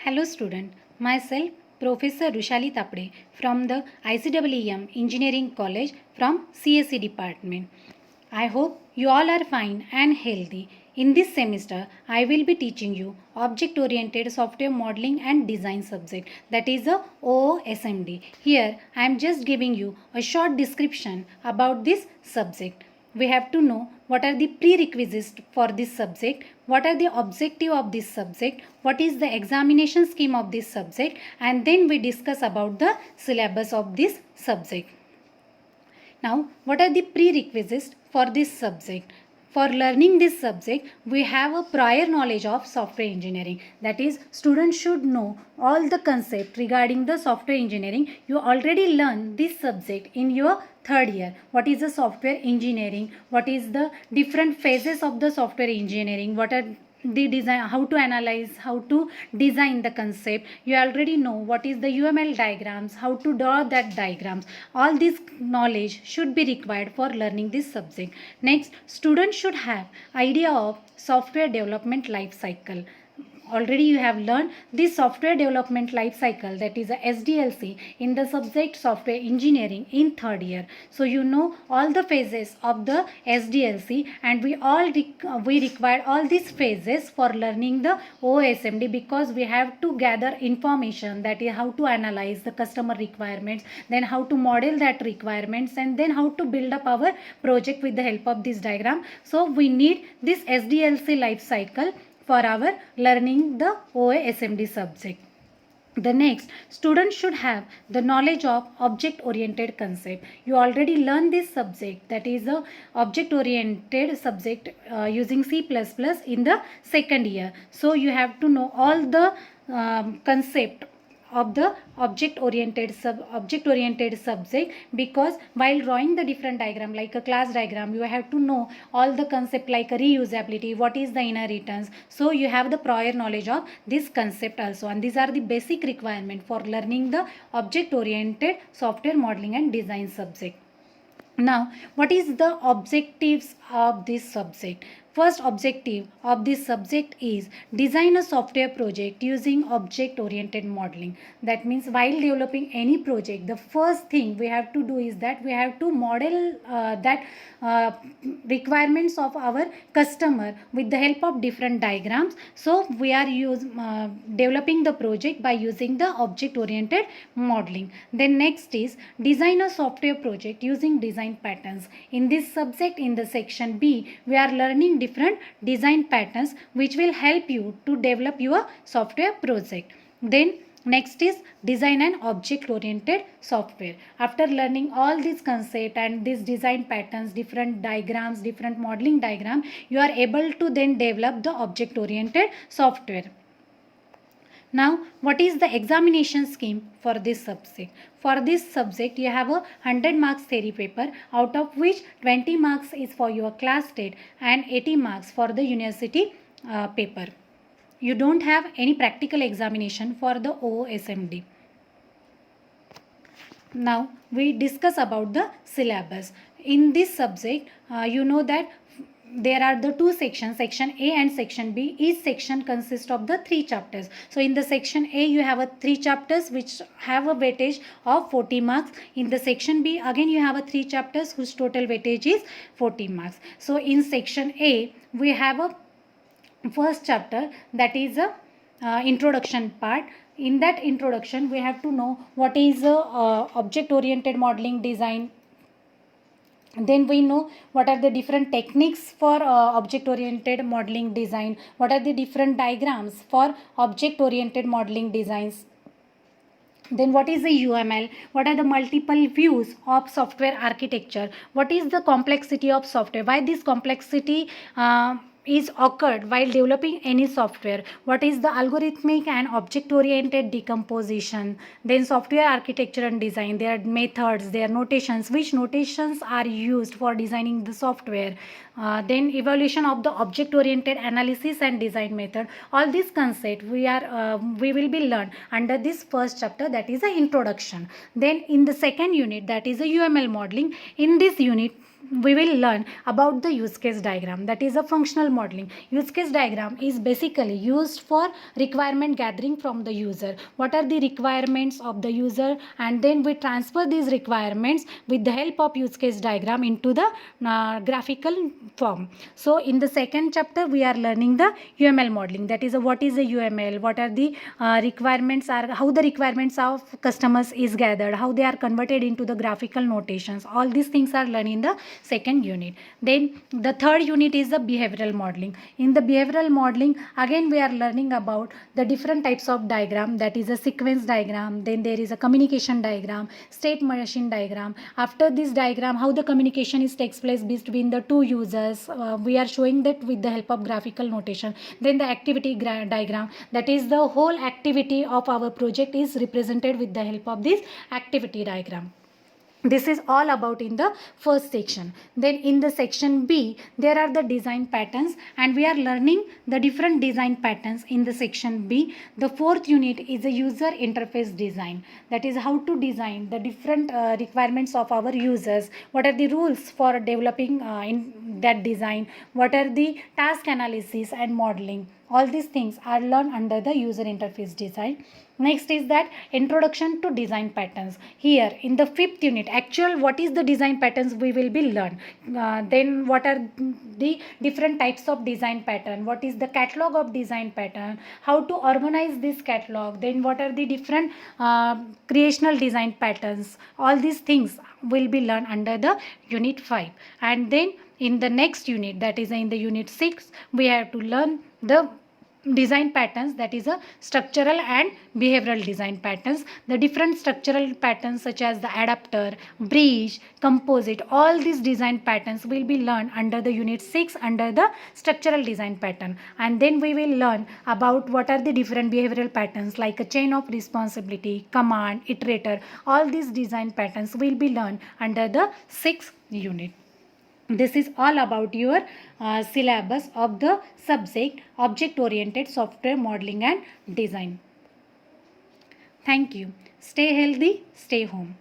Hello student, myself Professor Rushali Tapde from the ICEEM Engineering College from CSE department. I hope you all are fine and healthy. In this semester, I will be teaching you Object Oriented Software Modeling and Design subject, that is a OOSMD. Here I am just giving you a short description about this subject. We have to know what are the prerequisites for this subject, what are the objective of this subject, what is the examination scheme of this subject, and then we discuss about the syllabus of this subject. Now, what are the prerequisites for this subject? For learning this subject, we have a prior knowledge of software engineering. That is, students should know all the concept regarding the software engineering. You already learned this subject in your third year. What is the software engineering? What is the different phases of the software engineering? What are the design, how to analyze, how to design the concept. You already know what is the UML diagrams, how to draw that diagrams. All this knowledge should be required for learning this subject. Next, students should have idea of software development life cycle. Already you have learned this software development life cycle, that is a SDLC, in the subject software engineering in third year. So you know all the phases of the SDLC, and we require all these phases for learning the OSMD, because we have to gather information, that is how to analyze the customer requirements, then how to model that requirements, and then how to build up our project with the help of this diagram. So we need this SDLC life cycle for our learning the OASMD subject. The next, students should have the knowledge of object oriented concept. You already learned this subject, that is a object oriented subject using C++ in the second year. So you have to know all the concept of the object oriented subject, because while drawing the different diagram like a class diagram, you have to know all the concept like a reusability, what is the inheritance. So you have the prior knowledge of this concept also, and these are the basic requirement for learning the object oriented software modeling and design subject. Now, what is the objectives of this subject? First objective of this subject is design a software project using object oriented modeling. That means while developing any project, the first thing we have to do is that we have to model that requirements of our customer with the help of different diagrams. So we are developing the project by using the object oriented modeling. Then next is design a software project using design patterns. In this subject, in the section B, we are learning different design patterns which will help you to develop your software project. Then next is design an object oriented software. After learning all these concepts and these design patterns, different diagrams, different modeling diagram, you are able to then develop the object oriented software. Now, what is the examination scheme for this subject? For this subject, you have a 100 marks theory paper, out of which 20 marks is for your class state and 80 marks for the university paper. You don't have any practical examination for the OSMD. Now, we discuss about the syllabus. In this subject, you know that there are the two sections, section A and section B. Each section consists of the 3 chapters. So in the section A, you have a 3 chapters which have a weightage of 40 marks. In the section B, again you have a 3 chapters whose total weightage is 40 marks. So in section A, we have a first chapter, that is a introduction part. In that introduction, we have to know what is object oriented modeling design. Then we know what are the different techniques for object oriented modeling design, what are the different diagrams for object oriented modeling designs. Then what is the UML, what are the multiple views of software architecture, what is the complexity of software, why this complexity is occurred while developing any software, what is the algorithmic and object oriented decomposition. Then software architecture and design, their methods, their notations, which notations are used for designing the software. Then evaluation of the object oriented analysis and design method. All these concepts we will be learned under this first chapter, that is the introduction. Then in the second unit, that is the UML modeling, in this unit we will learn about the use case diagram, that is a functional modeling. Use case diagram is basically used for requirement gathering from the user. What are the requirements of the user, and then we transfer these requirements with the help of use case diagram into the graphical form. So in the second chapter we are learning the UML modeling, that is what is a UML, what are the requirements are, how the requirements of customers is gathered, how they are converted into the graphical notations. All these things are learned in the second unit. Then the third unit is the behavioral modeling. In the behavioral modeling, again we are learning about the different types of diagram, that is a sequence diagram, then there is a communication diagram, state machine diagram. After this diagram, how the communication is takes place between the two users, we are showing that with the help of graphical notation. Then the activity diagram, that is the whole activity of our project is represented with the help of this activity diagram. This is all about in the first section. Then in the section B, there are the design patterns, and we are learning the different design patterns in the section B. The fourth unit is a user interface design, that is how to design the different requirements of our users, what are the rules for developing in that design, what are the task analysis and modeling. All these things are learned under the user interface design. Next is that introduction to design patterns. Here in the fifth unit, actual what is the design patterns we will be learn. Then what are the different types of design pattern, what is the catalog of design pattern, how to organize this catalog, then what are the different creational design patterns. All these things will be learned under the unit 5. And then in the next unit, that is in the unit 6, we have to learn the design patterns, that is a structural and behavioral design patterns. The different structural patterns such as the adapter, bridge, composite, all these design patterns will be learned under the unit 6 under the structural design pattern. And then we will learn about what are the different behavioral patterns like a chain of responsibility, command, iterator. All these design patterns will be learned under the 6th unit. This is all about your syllabus of the subject object oriented software modeling and design. Thank you. Stay healthy, stay home.